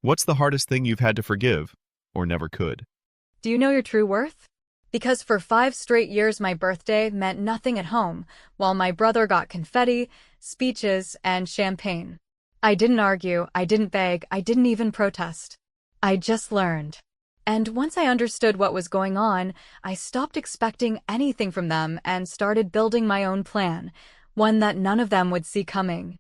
What's the hardest thing you've had to forgive, or never could? Do you know your true worth? Because for 5 straight years my birthday meant nothing at home, while my brother got confetti, speeches, and champagne. I didn't argue, I didn't beg, I didn't even protest. I just learned. And once I understood what was going on, I stopped expecting anything from them and started building my own plan, one that none of them would see coming.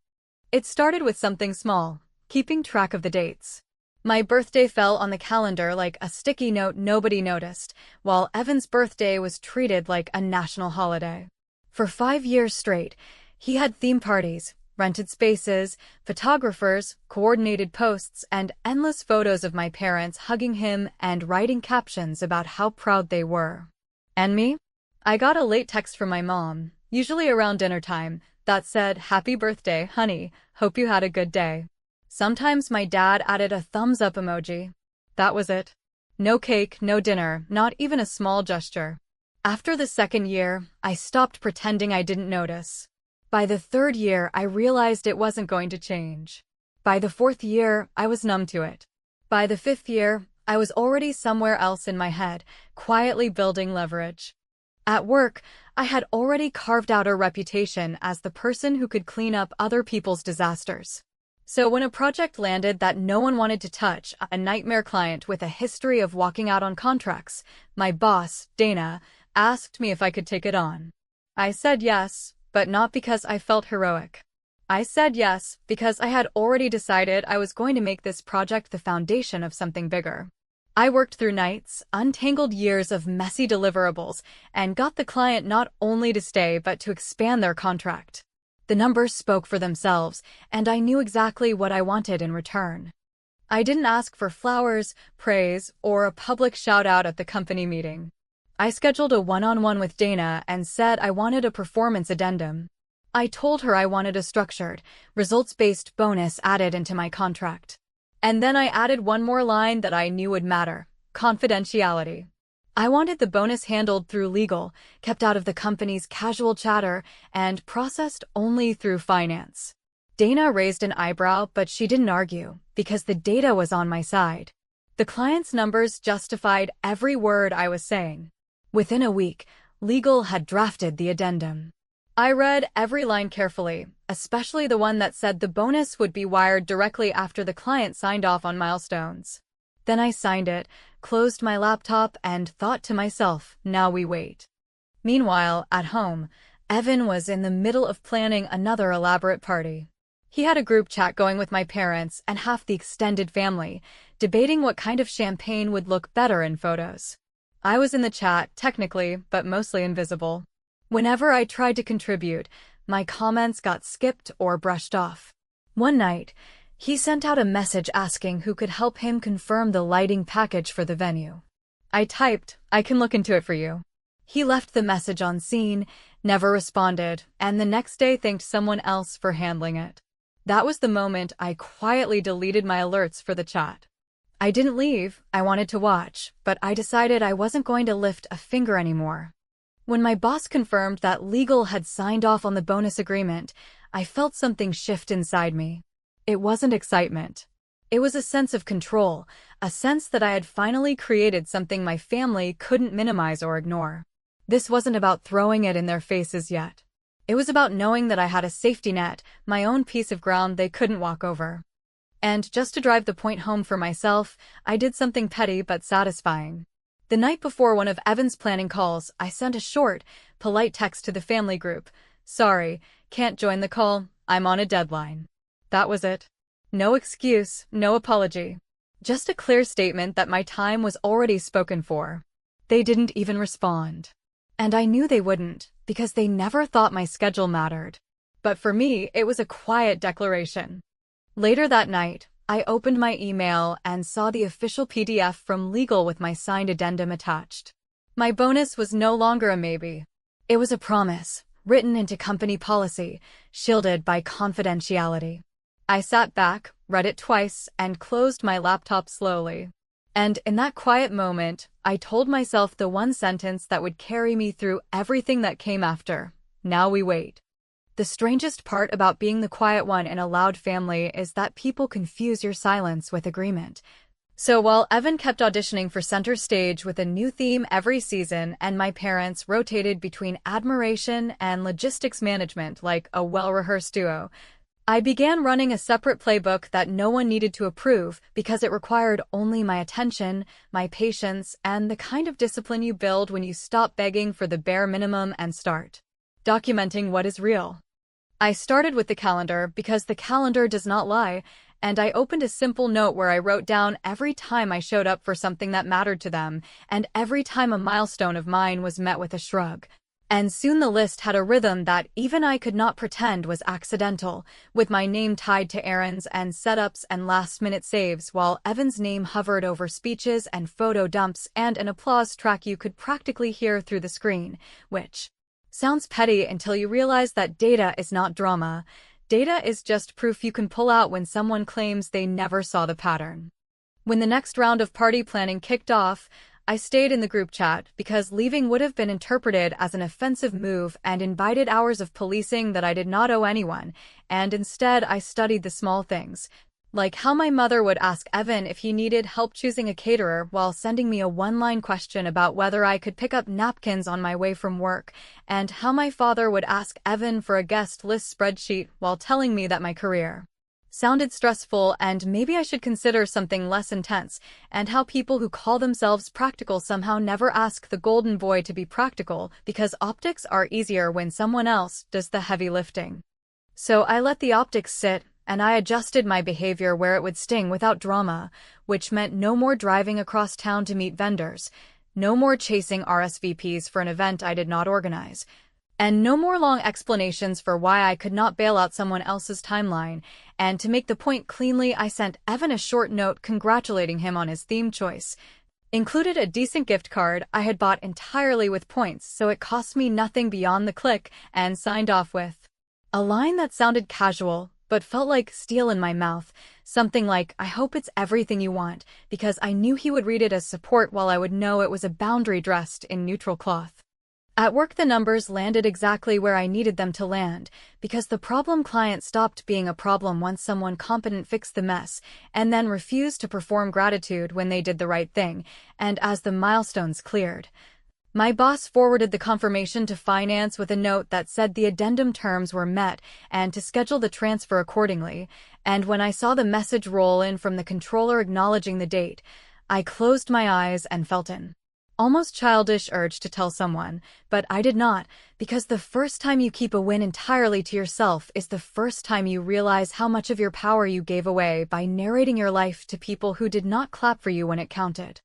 It started with something small, keeping track of the dates. My birthday fell on the calendar like a sticky note nobody noticed, while Evan's birthday was treated like a national holiday. For 5 years straight, he had theme parties, rented spaces, photographers, coordinated posts, and endless photos of my parents hugging him and writing captions about how proud they were. And me? I got a late text from my mom, usually around dinner time, that said, "Happy birthday, honey, hope you had a good day." Sometimes my dad added a thumbs-up emoji. That was it. No cake, no dinner, not even a small gesture. After the second year, I stopped pretending I didn't notice. By the third year, I realized it wasn't going to change. By the fourth year, I was numb to it. By the fifth year, I was already somewhere else in my head, quietly building leverage. At work, I had already carved out a reputation as the person who could clean up other people's disasters. So when a project landed that no one wanted to touch, a nightmare client with a history of walking out on contracts, my boss, Dana, asked me if I could take it on. I said yes, but not because I felt heroic. I said yes because I had already decided I was going to make this project the foundation of something bigger. I worked through nights, untangled years of messy deliverables, and got the client not only to stay but to expand their contract. The numbers spoke for themselves, and I knew exactly what I wanted in return. I didn't ask for flowers, praise, or a public shout-out at the company meeting. I scheduled a one-on-one with Dana and said I wanted a performance addendum. I told her I wanted a structured, results-based bonus added into my contract. And then I added one more line that I knew would matter: confidentiality. I wanted the bonus handled through legal, kept out of the company's casual chatter, and processed only through finance. Dana raised an eyebrow, but she didn't argue, because the data was on my side. The client's numbers justified every word I was saying. Within a week, legal had drafted the addendum. I read every line carefully, especially the one that said the bonus would be wired directly after the client signed off on milestones. Then I signed it, closed my laptop, and thought to myself, now we wait. Meanwhile, at home, Evan was in the middle of planning another elaborate party. He had a group chat going with my parents and half the extended family, debating what kind of champagne would look better in photos. I was in the chat, technically, but mostly invisible. Whenever I tried to contribute, my comments got skipped or brushed off. One night, he sent out a message asking who could help him confirm the lighting package for the venue. I typed, "I can look into it for you." He left the message on scene, never responded, and the next day thanked someone else for handling it. That was the moment I quietly deleted my alerts for the chat. I didn't leave, I wanted to watch, but I decided I wasn't going to lift a finger anymore. When my boss confirmed that legal had signed off on the bonus agreement, I felt something shift inside me. It wasn't excitement. It was a sense of control, a sense that I had finally created something my family couldn't minimize or ignore. This wasn't about throwing it in their faces yet. It was about knowing that I had a safety net, my own piece of ground they couldn't walk over. And just to drive the point home for myself, I did something petty but satisfying. The night before one of Evan's planning calls, I sent a short, polite text to the family group. "Sorry, can't join the call, I'm on a deadline." That was it. No excuse, no apology. Just a clear statement that my time was already spoken for. They didn't even respond. And I knew they wouldn't, because they never thought my schedule mattered. But for me, it was a quiet declaration. Later that night, I opened my email and saw the official PDF from legal with my signed addendum attached. My bonus was no longer a maybe. It was a promise, written into company policy, shielded by confidentiality. I sat back, read it twice, and closed my laptop slowly. And in that quiet moment, I told myself the one sentence that would carry me through everything that came after. Now we wait. The strangest part about being the quiet one in a loud family is that people confuse your silence with agreement. So while Evan kept auditioning for center stage with a new theme every season and my parents rotated between admiration and logistics management like a well-rehearsed duo, I began running a separate playbook that no one needed to approve because it required only my attention, my patience, and the kind of discipline you build when you stop begging for the bare minimum and start documenting what is real. I started with the calendar because the calendar does not lie, and I opened a simple note where I wrote down every time I showed up for something that mattered to them, and every time a milestone of mine was met with a shrug. And soon the list had a rhythm that even I could not pretend was accidental, with my name tied to errands and setups and last-minute saves, while Evan's name hovered over speeches and photo dumps and an applause track you could practically hear through the screen, which sounds petty until you realize that data is not drama. Data is just proof you can pull out when someone claims they never saw the pattern. When the next round of party planning kicked off, I stayed in the group chat because leaving would have been interpreted as an offensive move and invited hours of policing that I did not owe anyone, and instead I studied the small things, like how my mother would ask Evan if he needed help choosing a caterer while sending me a one-line question about whether I could pick up napkins on my way from work, and how my father would ask Evan for a guest list spreadsheet while telling me that my career sounded stressful and maybe I should consider something less intense, and how people who call themselves practical somehow never ask the golden boy to be practical because optics are easier when someone else does the heavy lifting. So I let the optics sit, and I adjusted my behavior where it would sting without drama, which meant no more driving across town to meet vendors, no more chasing RSVPs for an event I did not organize, and no more long explanations for why I could not bail out someone else's timeline. And to make the point cleanly, I sent Evan a short note congratulating him on his theme choice. Included a decent gift card I had bought entirely with points, so it cost me nothing beyond the click, and signed off with a line that sounded casual, but felt like steel in my mouth, something like, "I hope it's everything you want," because I knew he would read it as support while I would know it was a boundary dressed in neutral cloth. At work, the numbers landed exactly where I needed them to land, because the problem client stopped being a problem once someone competent fixed the mess, and then refused to perform gratitude when they did the right thing, and as the milestones cleared, my boss forwarded the confirmation to finance with a note that said the addendum terms were met and to schedule the transfer accordingly, and when I saw the message roll in from the controller acknowledging the date, I closed my eyes and felt an almost childish urge to tell someone, but I did not, because the first time you keep a win entirely to yourself is the first time you realize how much of your power you gave away by narrating your life to people who did not clap for you when it counted.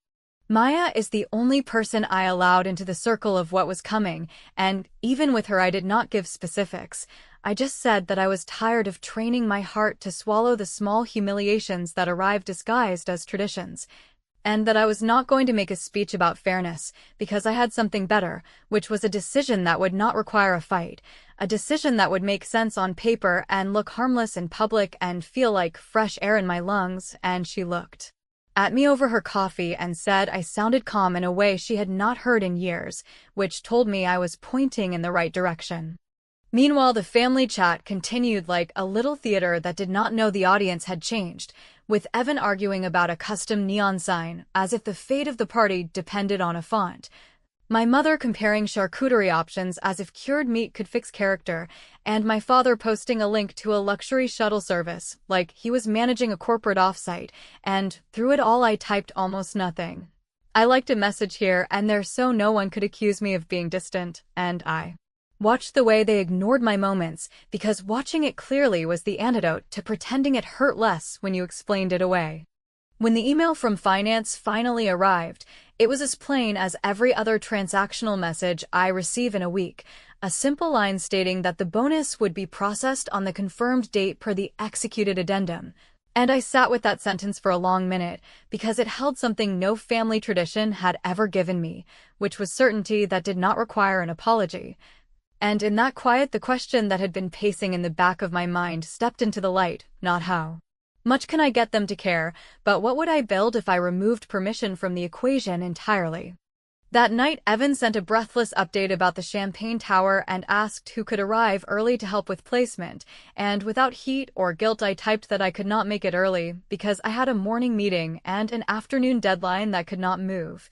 Maya is the only person I allowed into the circle of what was coming, and even with her I did not give specifics. I just said that I was tired of training my heart to swallow the small humiliations that arrive disguised as traditions, and that I was not going to make a speech about fairness, because I had something better, which was a decision that would not require a fight, a decision that would make sense on paper and look harmless in public and feel like fresh air in my lungs. And she looked at me over her coffee and said I sounded calm in a way she had not heard in years, which told me I was pointing in the right direction. Meanwhile, the family chat continued like a little theater that did not know the audience had changed, with Evan arguing about a custom neon sign, as if the fate of the party depended on a font. My mother comparing charcuterie options as if cured meat could fix character, and my father posting a link to a luxury shuttle service, like he was managing a corporate offsite, and through it all I typed almost nothing. I liked a message here and there so no one could accuse me of being distant, and I watched the way they ignored my moments, because watching it clearly was the antidote to pretending it hurt less when you explained it away. When the email from finance finally arrived, it was as plain as every other transactional message I receive in a week, a simple line stating that the bonus would be processed on the confirmed date per the executed addendum. And I sat with that sentence for a long minute, because it held something no family tradition had ever given me, which was certainty that did not require an apology. And in that quiet, the question that had been pacing in the back of my mind stepped into the light, not how much can I get them to care, but what would I build if I removed permission from the equation entirely? That night, Evan sent a breathless update about the Champagne Tower and asked who could arrive early to help with placement, and without heat or guilt I typed that I could not make it early because I had a morning meeting and an afternoon deadline that could not move.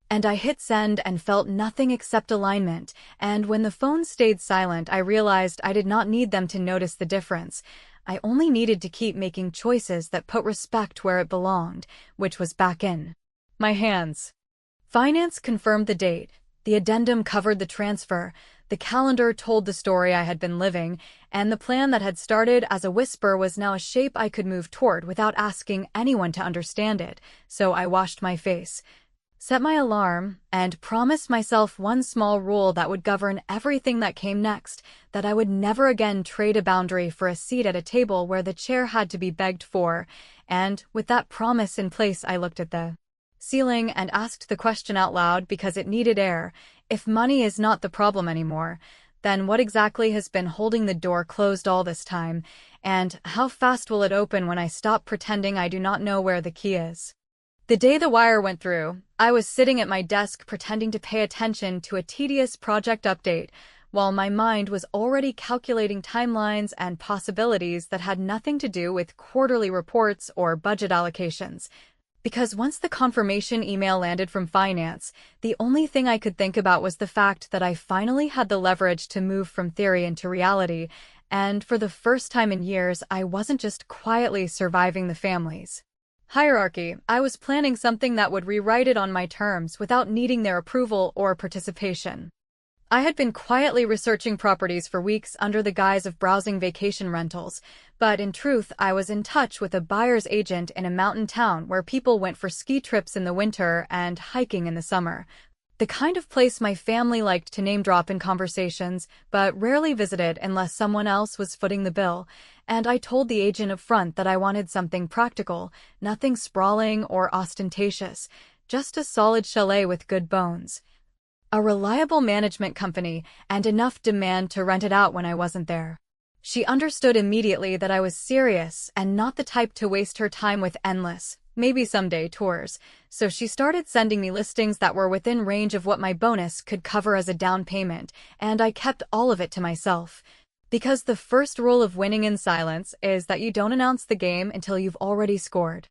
And I hit send and felt nothing except alignment, and when the phone stayed silent I realized I did not need them to notice the difference. I only needed to keep making choices that put respect where it belonged, which was back in my hands. Finance confirmed the date, the addendum covered the transfer, the calendar told the story I had been living, and the plan that had started as a whisper was now a shape I could move toward without asking anyone to understand it. So I washed my face, set my alarm, and promised myself one small rule that would govern everything that came next, that I would never again trade a boundary for a seat at a table where the chair had to be begged for. And with that promise in place, I looked at the ceiling and asked the question out loud because it needed air. If money is not the problem anymore, then what exactly has been holding the door closed all this time? And how fast will it open when I stop pretending I do not know where the key is? The day the wire went through, I was sitting at my desk pretending to pay attention to a tedious project update, while my mind was already calculating timelines and possibilities that had nothing to do with quarterly reports or budget allocations. Because once the confirmation email landed from finance, the only thing I could think about was the fact that I finally had the leverage to move from theory into reality, and for the first time in years, I wasn't just quietly surviving the family's hierarchy. I was planning something that would rewrite it on my terms without needing their approval or participation. I had been quietly researching properties for weeks under the guise of browsing vacation rentals, but in truth I was in touch with a buyer's agent in a mountain town where people went for ski trips in the winter and hiking in the summer. The kind of place my family liked to name drop in conversations, but rarely visited unless someone else was footing the bill, and I told the agent up front that I wanted something practical, nothing sprawling or ostentatious, just a solid chalet with good bones, a reliable management company, and enough demand to rent it out when I wasn't there. She understood immediately that I was serious and not the type to waste her time with endless, maybe someday, tours, so she started sending me listings that were within range of what my bonus could cover as a down payment, and I kept all of it to myself. Because the first rule of winning in silence is that you don't announce the game until you've already scored.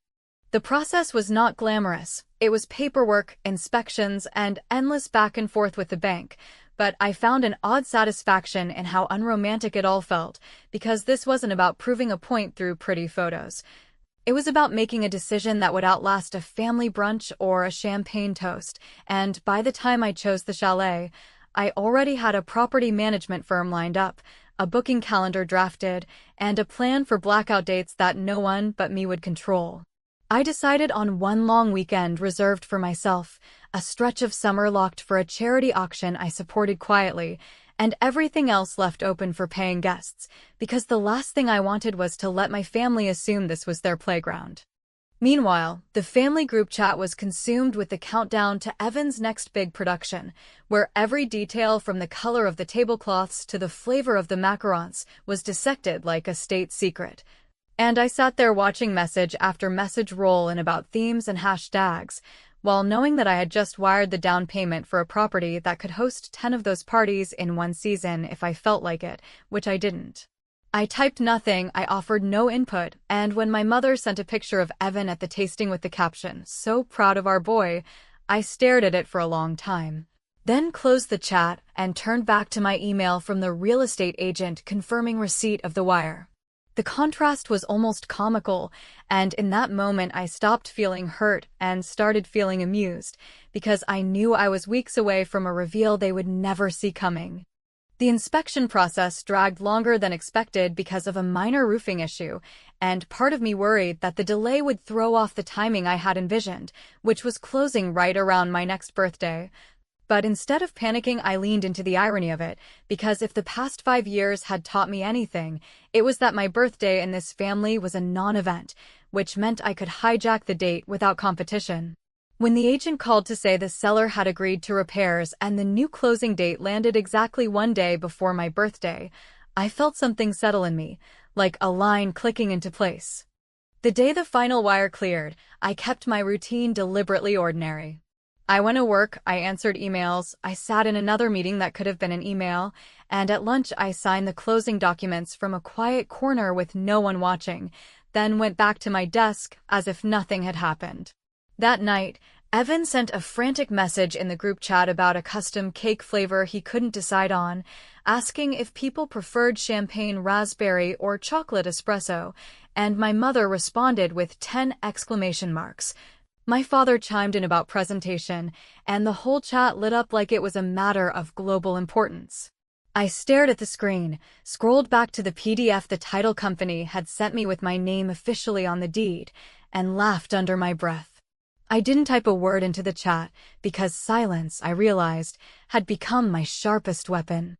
The process was not glamorous. It was paperwork, inspections, and endless back and forth with the bank, but I found an odd satisfaction in how unromantic it all felt, because this wasn't about proving a point through pretty photos. It was about making a decision that would outlast a family brunch or a champagne toast, and by the time I chose the chalet, I already had a property management firm lined up, a booking calendar drafted, and a plan for blackout dates that no one but me would control. I decided on one long weekend reserved for myself, a stretch of summer locked for a charity auction I supported quietly, and everything else left open for paying guests, because the last thing I wanted was to let my family assume this was their playground. Meanwhile, the family group chat was consumed with the countdown to Evan's next big production, where every detail from the color of the tablecloths to the flavor of the macarons was dissected like a state secret. And I sat there watching message after message roll in about themes and hashtags, while knowing that I had just wired the down payment for a property that could host 10 of those parties in one season if I felt like it, which I didn't. I typed nothing, I offered no input, and when my mother sent a picture of Evan at the tasting with the caption, "So proud of our boy," I stared at it for a long time. Then closed the chat and turned back to my email from the real estate agent confirming receipt of the wire. The contrast was almost comical, and in that moment I stopped feeling hurt and started feeling amused, because I knew I was weeks away from a reveal they would never see coming. The inspection process dragged longer than expected because of a minor roofing issue, and part of me worried that the delay would throw off the timing I had envisioned, which was closing right around my next birthday. But instead of panicking, I leaned into the irony of it, because if the past 5 years had taught me anything, it was that my birthday in this family was a non-event, which meant I could hijack the date without competition. When the agent called to say the seller had agreed to repairs and the new closing date landed exactly one day before my birthday, I felt something settle in me, like a line clicking into place. The day the final wire cleared, I kept my routine deliberately ordinary. I went to work, I answered emails, I sat in another meeting that could have been an email, and at lunch I signed the closing documents from a quiet corner with no one watching, then went back to my desk as if nothing had happened. That night, Evan sent a frantic message in the group chat about a custom cake flavor he couldn't decide on, asking if people preferred champagne raspberry or chocolate espresso, and my mother responded with 10 exclamation marks. My father chimed in about presentation, and the whole chat lit up like it was a matter of global importance. I stared at the screen, scrolled back to the PDF the title company had sent me with my name officially on the deed, and laughed under my breath. I didn't type a word into the chat because silence, I realized, had become my sharpest weapon.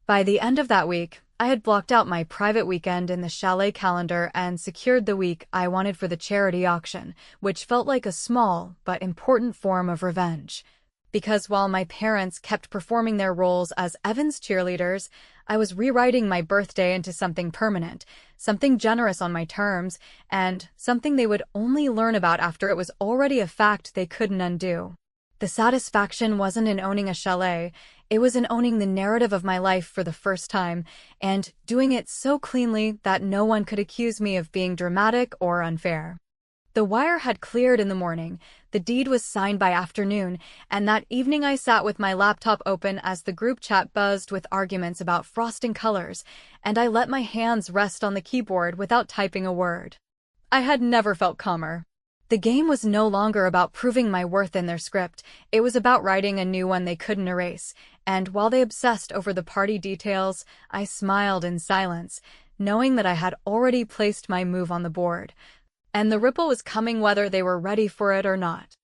By the end of that week, I had blocked out my private weekend in the Chalet calendar and secured the week I wanted for the charity auction, which felt like a small but important form of revenge. Because while my parents kept performing their roles as Evan's cheerleaders, I was rewriting my birthday into something permanent, something generous on my terms, and something they would only learn about after it was already a fact they couldn't undo. The satisfaction wasn't in owning a chalet, it was in owning the narrative of my life for the first time, and doing it so cleanly that no one could accuse me of being dramatic or unfair. The wire had cleared in the morning, the deed was signed by afternoon, and that evening I sat with my laptop open as the group chat buzzed with arguments about frosting colors, and I let my hands rest on the keyboard without typing a word. I had never felt calmer. The game was no longer about proving my worth in their script, it was about writing a new one they couldn't erase, and while they obsessed over the party details, I smiled in silence, knowing that I had already placed my move on the board. And the ripple was coming whether they were ready for it or not.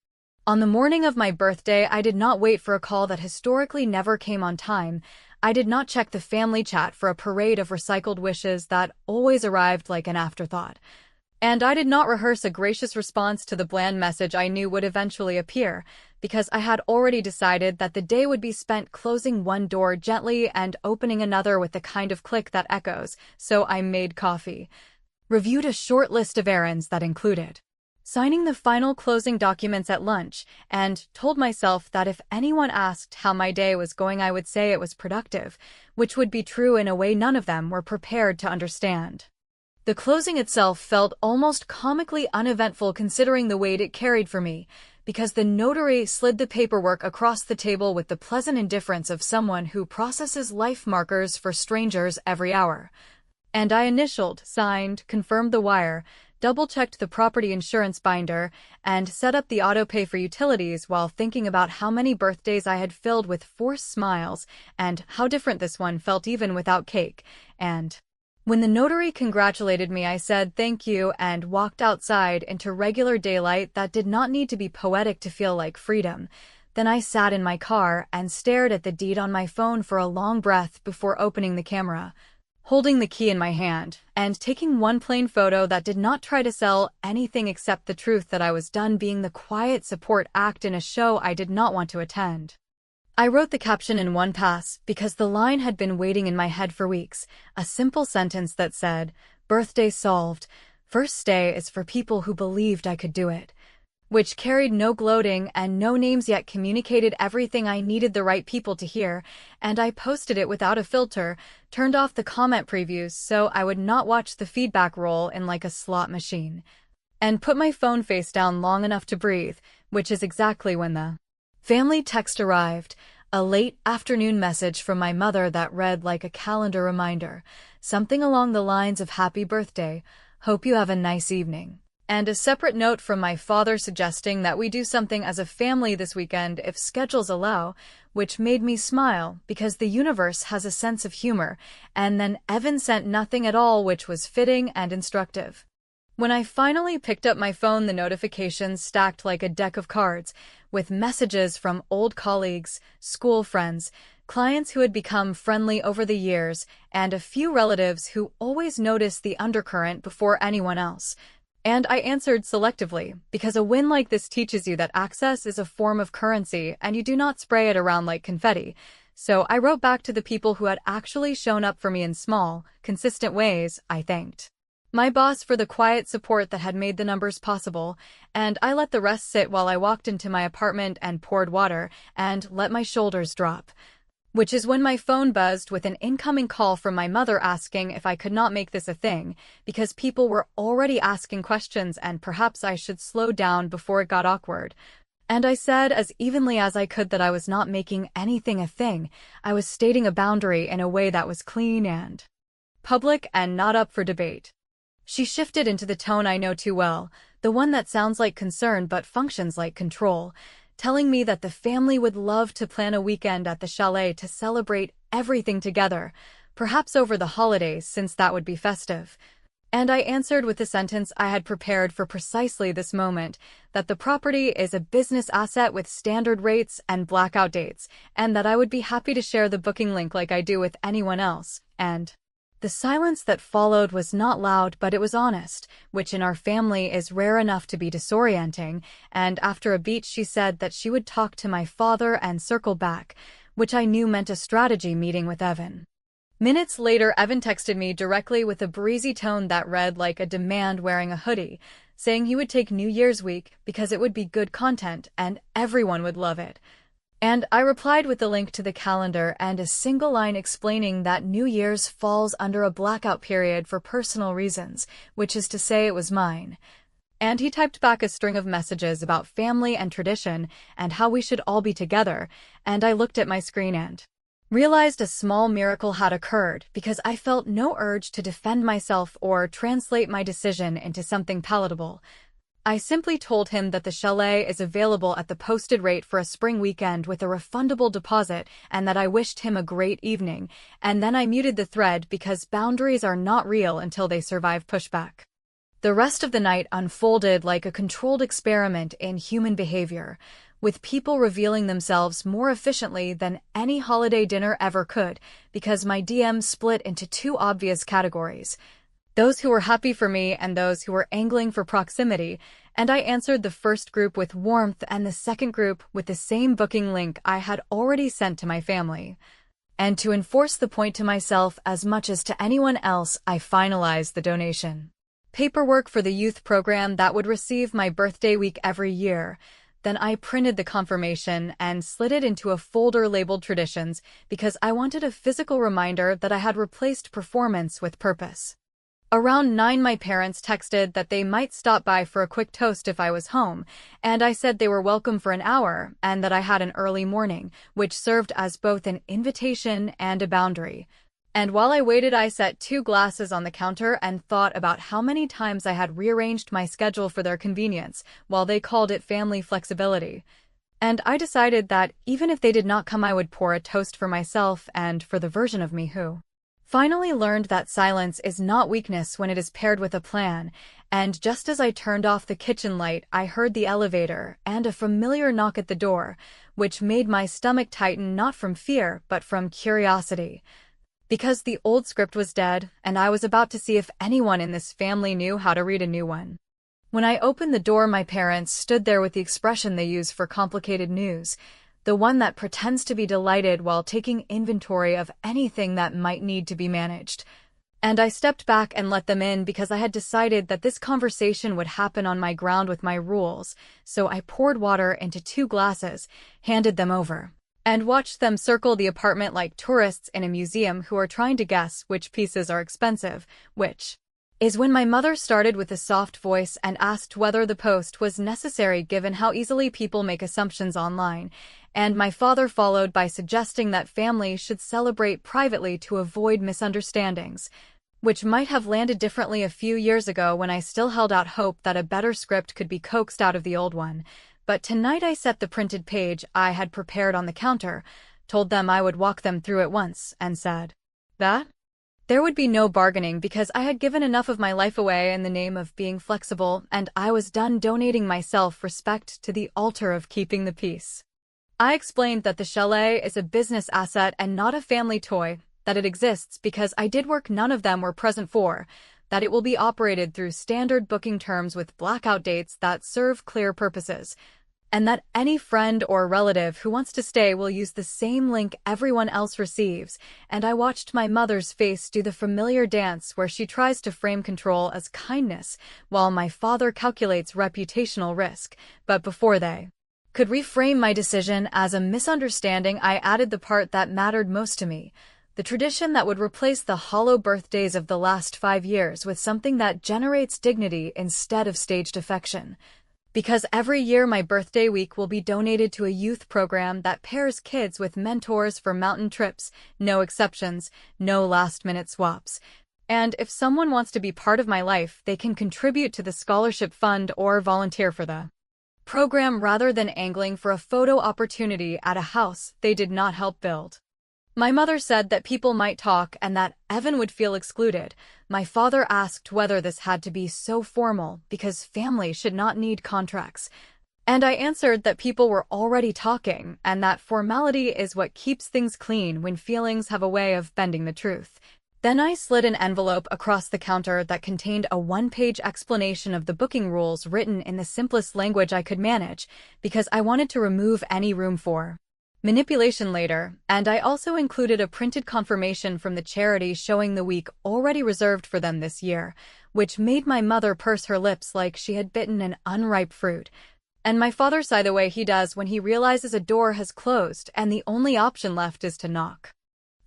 On the morning of my birthday, I did not wait for a call that historically never came on time. I did not check the family chat for a parade of recycled wishes that always arrived like an afterthought. And I did not rehearse a gracious response to the bland message I knew would eventually appear, because I had already decided that the day would be spent closing one door gently and opening another with the kind of click that echoes, so I made coffee. Reviewed a short list of errands that included signing the final closing documents at lunch, and told myself that if anyone asked how my day was going I would say it was productive, which would be true in a way none of them were prepared to understand. The closing itself felt almost comically uneventful considering the weight it carried for me, because the notary slid the paperwork across the table with the pleasant indifference of someone who processes life markers for strangers every hour. And I initialed, signed, confirmed the wire, double-checked the property insurance binder, and set up the autopay for utilities while thinking about how many birthdays I had filled with forced smiles, and how different this one felt even without cake, and when the notary congratulated me, I said thank you and walked outside into regular daylight that did not need to be poetic to feel like freedom. Then I sat in my car and stared at the deed on my phone for a long breath before opening the camera, holding the key in my hand, and taking one plain photo that did not try to sell anything except the truth that I was done being the quiet support act in a show I did not want to attend. I wrote the caption in one pass because the line had been waiting in my head for weeks, a simple sentence that said, "Birthday solved. First day is for people who believed I could do it," which carried no gloating and no names yet communicated everything I needed the right people to hear, and I posted it without a filter, turned off the comment previews so I would not watch the feedback roll in like a slot machine, and put my phone face down long enough to breathe, which is exactly when the family text arrived, a late afternoon message from my mother that read like a calendar reminder, something along the lines of "Happy birthday, hope you have a nice evening," and a separate note from my father suggesting that we do something as a family this weekend if schedules allow, which made me smile because the universe has a sense of humor, and then Evan sent nothing at all, which was fitting and instructive. When I finally picked up my phone, the notifications stacked like a deck of cards, with messages from old colleagues, school friends, clients who had become friendly over the years, and a few relatives who always noticed the undercurrent before anyone else. And I answered selectively, because a win like this teaches you that access is a form of currency and you do not spray it around like confetti. So I wrote back to the people who had actually shown up for me in small, consistent ways. I thanked my boss for the quiet support that had made the numbers possible, and I let the rest sit while I walked into my apartment and poured water and let my shoulders drop. Which is when my phone buzzed with an incoming call from my mother asking if I could not make this a thing, because people were already asking questions and perhaps I should slow down before it got awkward. And I said as evenly as I could that I was not making anything a thing. I was stating a boundary in a way that was clean and public and not up for debate. She shifted into the tone I know too well, the one that sounds like concern but functions like control, telling me that the family would love to plan a weekend at the chalet to celebrate everything together, perhaps over the holidays since that would be festive. And I answered with the sentence I had prepared for precisely this moment, that the property is a business asset with standard rates and blackout dates, and that I would be happy to share the booking link like I do with anyone else, and the silence that followed was not loud, but it was honest, which in our family is rare enough to be disorienting, and after a beat she said that she would talk to my father and circle back, which I knew meant a strategy meeting with Evan. Minutes later, Evan texted me directly with a breezy tone that read like a demand wearing a hoodie, saying he would take New Year's week because it would be good content and everyone would love it. And I replied with the link to the calendar and a single line explaining that New Year's falls under a blackout period for personal reasons, which is to say it was mine. And he typed back a string of messages about family and tradition and how we should all be together, and I looked at my screen and realized a small miracle had occurred because I felt no urge to defend myself or translate my decision into something palatable. I simply told him that the chalet is available at the posted rate for a spring weekend with a refundable deposit and that I wished him a great evening, and then I muted the thread because boundaries are not real until they survive pushback. The rest of the night unfolded like a controlled experiment in human behavior, with people revealing themselves more efficiently than any holiday dinner ever could, because my DMs split into two obvious categories: those who were happy for me and those who were angling for proximity, and I answered the first group with warmth and the second group with the same booking link I had already sent to my family. And to enforce the point to myself as much as to anyone else, I finalized the donation paperwork for the youth program that would receive my birthday week every year. Then I printed the confirmation and slid it into a folder labeled Traditions because I wanted a physical reminder that I had replaced performance with purpose. Around 9, my parents texted that they might stop by for a quick toast if I was home, and I said they were welcome for an hour and that I had an early morning, which served as both an invitation and a boundary. And while I waited, I set 2 glasses on the counter and thought about how many times I had rearranged my schedule for their convenience, while they called it family flexibility. And I decided that even if they did not come, I would pour a toast for myself and for the version of me who finally learned that silence is not weakness when it is paired with a plan, and just as I turned off the kitchen light, I heard the elevator and a familiar knock at the door, which made my stomach tighten not from fear but from curiosity. Because the old script was dead, and I was about to see if anyone in this family knew how to read a new one. When I opened the door, my parents stood there with the expression they use for complicated news, the one that pretends to be delighted while taking inventory of anything that might need to be managed. And I stepped back and let them in because I had decided that this conversation would happen on my ground with my rules, so I poured water into 2 glasses, handed them over, and watched them circle the apartment like tourists in a museum who are trying to guess which pieces are expensive, which is when my mother started with a soft voice and asked whether the post was necessary given how easily people make assumptions online, and my father followed by suggesting that families should celebrate privately to avoid misunderstandings, which might have landed differently a few years ago when I still held out hope that a better script could be coaxed out of the old one. But tonight I set the printed page I had prepared on the counter, told them I would walk them through it once, and said that there would be no bargaining because I had given enough of my life away in the name of being flexible, and I was done donating my self-respect to the altar of keeping the peace. I explained that the chalet is a business asset and not a family toy, that it exists because I did work none of them were present for, that it will be operated through standard booking terms with blackout dates that serve clear purposes, and that any friend or relative who wants to stay will use the same link everyone else receives, and I watched my mother's face do the familiar dance where she tries to frame control as kindness, while my father calculates reputational risk. But before they could reframe my decision as a misunderstanding, I added the part that mattered most to me, the tradition that would replace the hollow birthdays of the last 5 years with something that generates dignity instead of staged affection. Because every year my birthday week will be donated to a youth program that pairs kids with mentors for mountain trips, no exceptions, no last-minute swaps. And if someone wants to be part of my life, they can contribute to the scholarship fund or volunteer for the program rather than angling for a photo opportunity at a house they did not help build. My mother said that people might talk and that Evan would feel excluded. My father asked whether this had to be so formal because family should not need contracts. And I answered that people were already talking and that formality is what keeps things clean when feelings have a way of bending the truth. Then I slid an envelope across the counter that contained a one-page explanation of the booking rules written in the simplest language I could manage because I wanted to remove any room for manipulation later, and I also included a printed confirmation from the charity showing the week already reserved for them this year, which made my mother purse her lips like she had bitten an unripe fruit, and my father sigh the way he does when he realizes a door has closed and the only option left is to knock.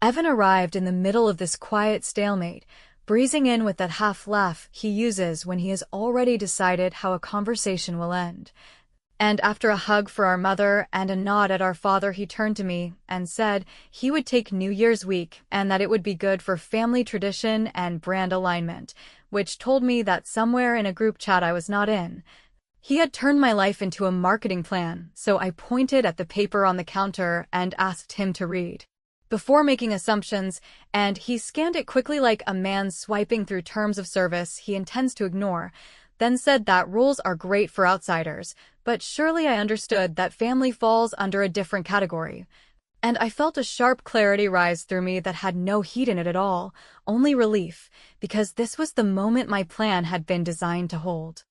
Evan arrived in the middle of this quiet stalemate, breezing in with that half-laugh he uses when he has already decided how a conversation will end. And after a hug for our mother and a nod at our father, he turned to me and said he would take New Year's week and that it would be good for family tradition and brand alignment, which told me that somewhere in a group chat I was not in, he had turned my life into a marketing plan, so I pointed at the paper on the counter and asked him to read before making assumptions, and he scanned it quickly like a man swiping through terms of service he intends to ignore, then said that rules are great for outsiders, but surely I understood that family falls under a different category. And I felt a sharp clarity rise through me that had no heat in it at all, only relief, because this was the moment my plan had been designed to hold.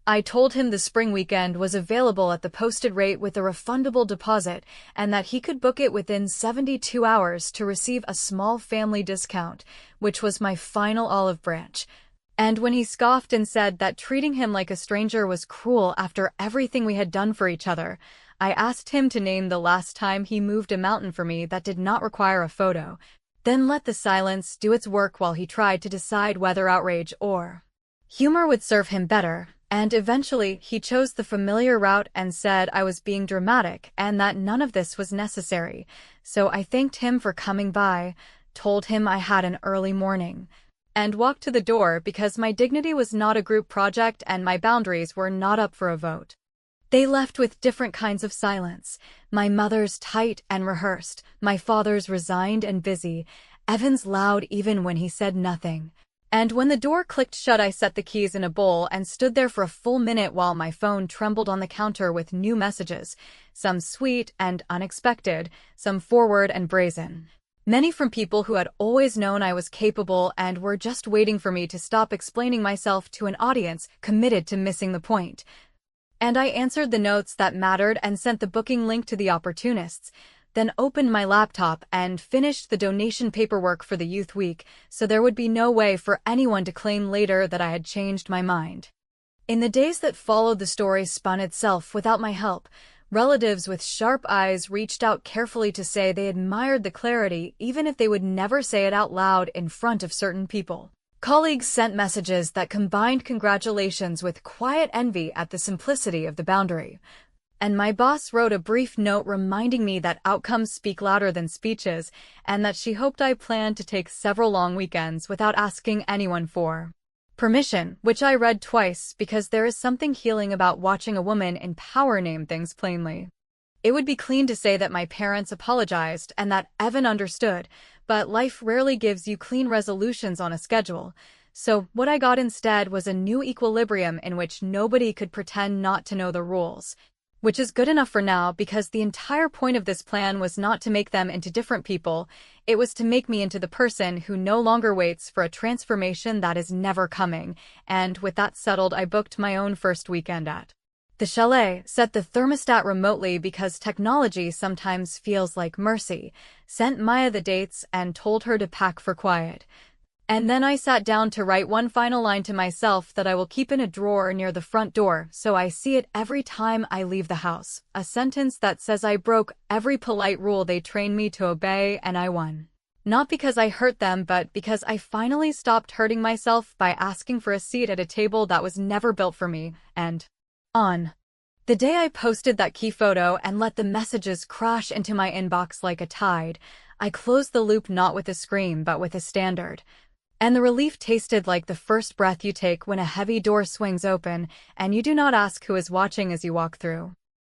I told him the spring weekend was available at the posted rate with a refundable deposit and that he could book it within 72 hours to receive a small family discount, which was my final olive branch. And when he scoffed and said that treating him like a stranger was cruel after everything we had done for each other, I asked him to name the last time he moved a mountain for me that did not require a photo, then let the silence do its work while he tried to decide whether outrage or humor would serve him better, and eventually he chose the familiar route and said I was being dramatic and that none of this was necessary. So I thanked him for coming by, told him I had an early morning, and walked to the door because my dignity was not a group project and my boundaries were not up for a vote. They left with different kinds of silence, my mother's tight and rehearsed, my father's resigned and busy, Evan's loud even when he said nothing. And when the door clicked shut, I set the keys in a bowl and stood there for a full minute while my phone trembled on the counter with new messages, some sweet and unexpected, some forward and brazen. Many from people who had always known I was capable and were just waiting for me to stop explaining myself to an audience committed to missing the point. And I answered the notes that mattered and sent the booking link to the opportunists, then opened my laptop and finished the donation paperwork for the youth week so there would be no way for anyone to claim later that I had changed my mind. In the days that followed, the story spun itself without my help. Relatives with sharp eyes reached out carefully to say they admired the clarity, even if they would never say it out loud in front of certain people. Colleagues sent messages that combined congratulations with quiet envy at the simplicity of the boundary. And my boss wrote a brief note reminding me that outcomes speak louder than speeches, and that she hoped I planned to take several long weekends without asking anyone for permission, which I read twice because there is something healing about watching a woman in power name things plainly. It would be clean to say that my parents apologized and that Evan understood, but life rarely gives you clean resolutions on a schedule. So what I got instead was a new equilibrium in which nobody could pretend not to know the rules. Which is good enough for now because the entire point of this plan was not to make them into different people, it was to make me into the person who no longer waits for a transformation that is never coming, and with that settled I booked my own first weekend at The chalet set the thermostat remotely because technology sometimes feels like mercy, sent Maya the dates and told her to pack for quiet. And then I sat down to write one final line to myself that I will keep in a drawer near the front door so I see it every time I leave the house. A sentence that says I broke every polite rule they trained me to obey and I won. Not because I hurt them, but because I finally stopped hurting myself by asking for a seat at a table that was never built for me, and on the day I posted that key photo and let the messages crash into my inbox like a tide, I closed the loop not with a scream but with a standard. And the relief tasted like the first breath you take when a heavy door swings open and you do not ask who is watching as you walk through.